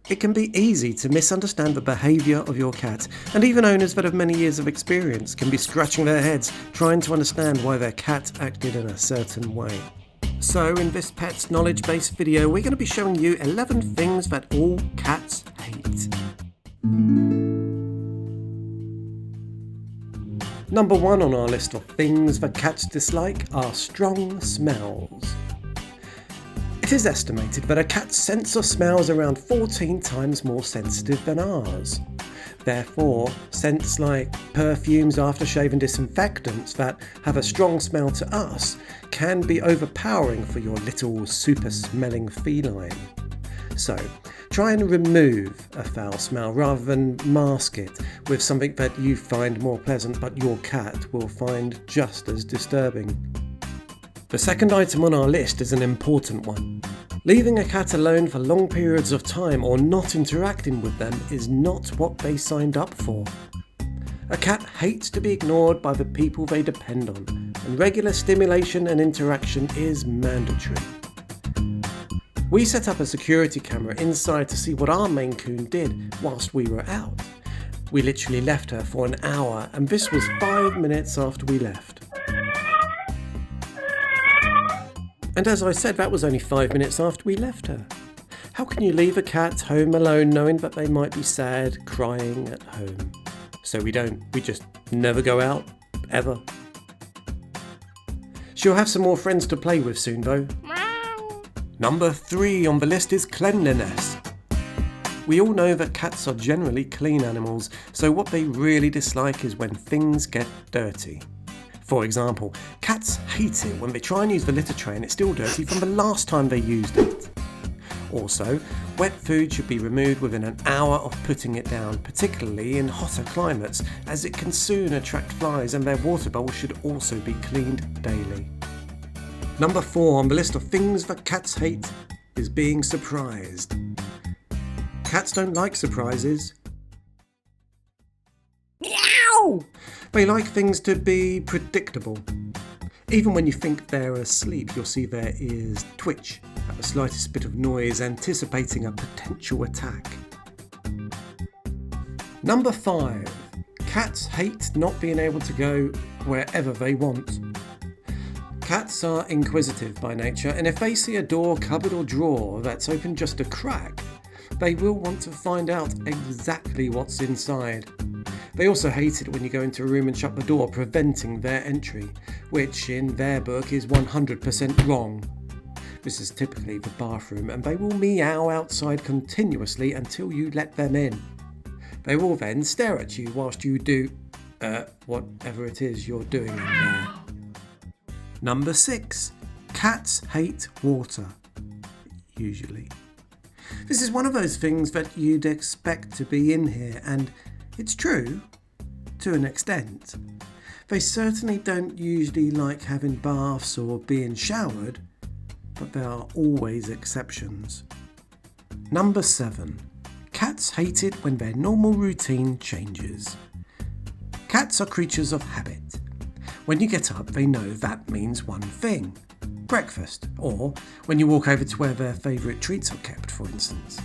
It can be easy to misunderstand the behaviour of your cat, and even owners that have many years of experience can be scratching their heads trying to understand why their cat acted in a certain way. So in this Pets Knowledge-based video, we're going to be showing you 11 things that all cats hate. Number 1 on our list of things that cats dislike are strong smells. It is estimated that a cat's sense of smell is around 14 times more sensitive than ours. Therefore, scents like perfumes, aftershave and disinfectants that have a strong smell to us can be overpowering for your little super smelling feline. So, try and remove a foul smell rather than mask it with something that you find more pleasant but your cat will find just as disturbing. The second item on our list is an important one. Leaving a cat alone for long periods of time or not interacting with them is not what they signed up for. A cat hates to be ignored by the people they depend on, and regular stimulation and interaction is mandatory. We set up a security camera inside to see what our Maine Coon did whilst we were out. We literally left her for an hour, and this was 5 minutes after we left. And as I said, that was only 5 minutes after we left her. How can you leave a cat home alone knowing that they might be sad, crying at home? So we just never go out, ever. She'll have some more friends to play with soon though. Number 3 on the list is cleanliness. We all know that cats are generally clean animals, so what they really dislike is when things get dirty. For example, cats hate it when they try and use the litter tray and it's still dirty from the last time they used it. Also, wet food should be removed within an hour of putting it down, particularly in hotter climates, as it can soon attract flies, and their water bowl should also be cleaned daily. Number 4 on the list of things that cats hate is being surprised. Cats don't like surprises. Meow! They like things to be predictable. Even when you think they're asleep, you'll see their ears twitch at the slightest bit of noise, anticipating a potential attack. Number 5. Cats hate not being able to go wherever they want. Cats are inquisitive by nature, and if they see a door, cupboard or drawer that's open just a crack, they will want to find out exactly what's inside. They also hate it when you go into a room and shut the door, preventing their entry, which in their book is 100% wrong. This is typically the bathroom, and they will meow outside continuously until you let them in. They will then stare at you whilst you do whatever it is you're doing in there. Number 6. Cats hate water. Usually. This is one of those things that you'd expect to be in here, and it's true, to an extent. They certainly don't usually like having baths or being showered, but there are always exceptions. Number 7. Cats hate it when their normal routine changes. Cats are creatures of habit. When you get up, they know that means one thing: breakfast, or when you walk over to where their favourite treats are kept, for instance.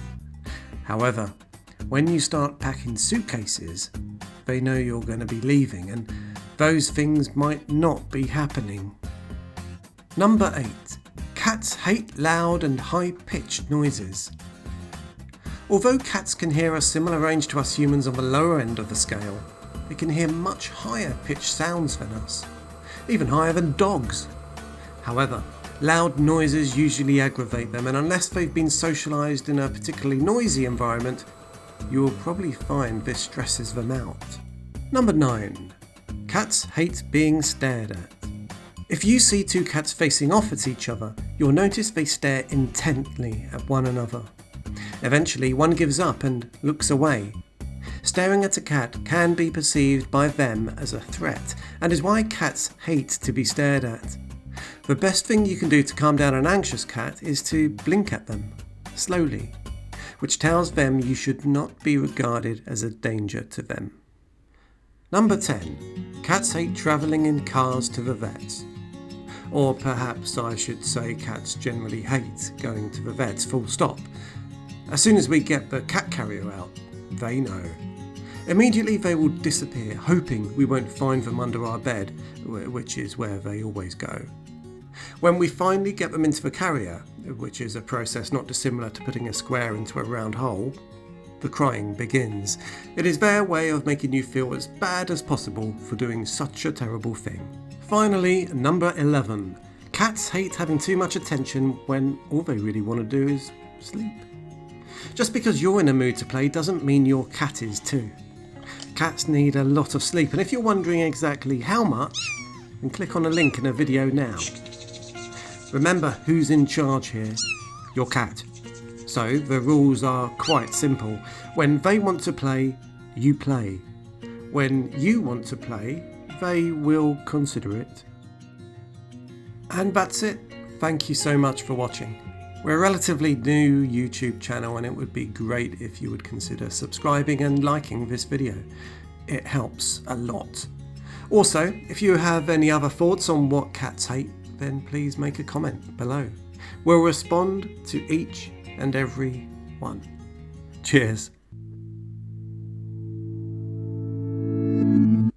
However, when you start packing suitcases, they know you're going to be leaving, and those things might not be happening. Number 8. Cats hate loud and high-pitched noises. Although cats can hear a similar range to us humans on the lower end of the scale, they can hear much higher-pitched sounds than us, even higher than dogs. However, loud noises usually aggravate them, and unless they've been socialised in a particularly noisy environment, you will probably find this stresses them out. Number 9. Cats hate being stared at. If you see 2 cats facing off at each other, you'll notice they stare intently at one another. Eventually, one gives up and looks away. Staring at a cat can be perceived by them as a threat, and is why cats hate to be stared at. The best thing you can do to calm down an anxious cat is to blink at them, slowly, which tells them you should not be regarded as a danger to them. Number 10. Cats hate travelling in cars to the vets. Or perhaps I should say cats generally hate going to the vets, full stop. As soon as we get the cat carrier out, they know. Immediately they will disappear, hoping we won't find them under our bed, which is where they always go. When we finally get them into the carrier, which is a process not dissimilar to putting a square into a round hole, the crying begins. It is their way of making you feel as bad as possible for doing such a terrible thing. Finally, number 11. Cats hate having too much attention when all they really want to do is sleep. Just because you're in a mood to play doesn't mean your cat is too. Cats need a lot of sleep, and if you're wondering exactly how much, then click on a link in a video now. Remember who's in charge here, your cat. So the rules are quite simple. When they want to play, you play. When you want to play, they will consider it. And that's it. Thank you so much for watching. We're a relatively new YouTube channel, and it would be great if you would consider subscribing and liking this video. It helps a lot. Also, if you have any other thoughts on what cats hate, then please make a comment below. We'll respond to each and every one. Cheers.